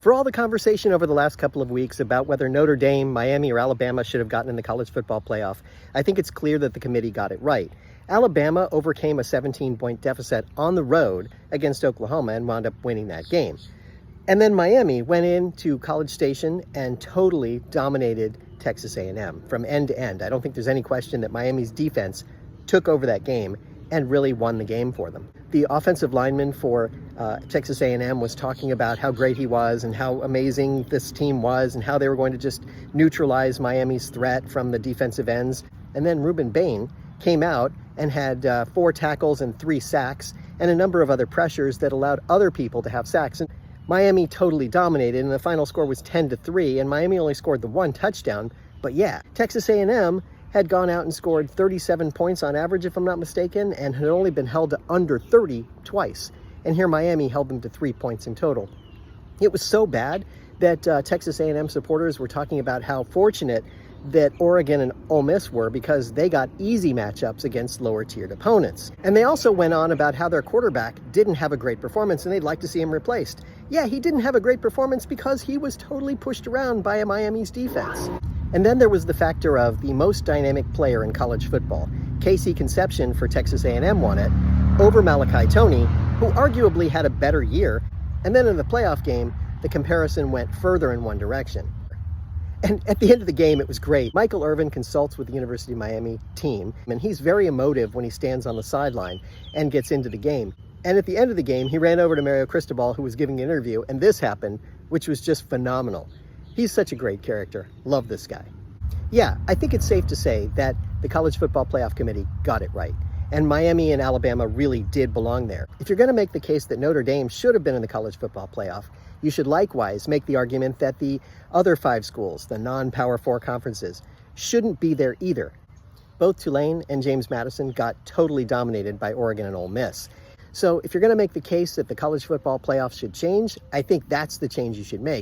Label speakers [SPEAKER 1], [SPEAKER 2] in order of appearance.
[SPEAKER 1] For all the conversation over the last couple of weeks about whether Notre Dame, Miami, or Alabama should have gotten in the college football playoff, I think it's clear that the committee got it right. Alabama overcame a 17-point deficit on the road against Oklahoma and wound up winning that game. And then Miami went into College Station and totally dominated Texas A&M from end to end. I don't think there's any question that Miami's defense took over that game and really won the game for them. The offensive lineman for Texas A&M was talking about how great he was and how amazing this team was and how they were going to just neutralize Miami's threat from the defensive ends. And then Ruben Bain came out and had 4 tackles and 3 sacks and a number of other pressures that allowed other people to have sacks. And Miami totally dominated, and the final score was 10-3, and Miami only scored the 1 touchdown. But yeah, Texas A&M had gone out and scored 37 points on average, if I'm not mistaken, and had only been held to under 30 twice. And here Miami held them to 3 points in total. It was so bad that Texas A&M supporters were talking about how fortunate that Oregon and Ole Miss were because they got easy matchups against lower-tiered opponents. And they also went on about how their quarterback didn't have a great performance and they'd like to see him replaced. Yeah, he didn't have a great performance because he was totally pushed around by Miami's defense. And then there was the factor of the most dynamic player in college football. Casey Concepcion for Texas A&M won it over Malachi Toney, who arguably had a better year. And then in the playoff game, the comparison went further in one direction. And at the end of the game, it was great. Michael Irvin consults with the University of Miami team, and he's very emotive when he stands on the sideline and gets into the game. And at the end of the game, he ran over to Mario Cristobal, who was giving an interview, and this happened, which was just phenomenal. He's such a great character. Love this guy. Yeah, I think it's safe to say that the College Football Playoff Committee got it right. And Miami and Alabama really did belong there. If you're going to make the case that Notre Dame should have been in the College Football Playoff, you should likewise make the argument that the other 5 schools, the non-Power 4 conferences, shouldn't be there either. Both Tulane and James Madison got totally dominated by Oregon and Ole Miss. So if you're going to make the case that the College Football Playoff should change, I think that's the change you should make.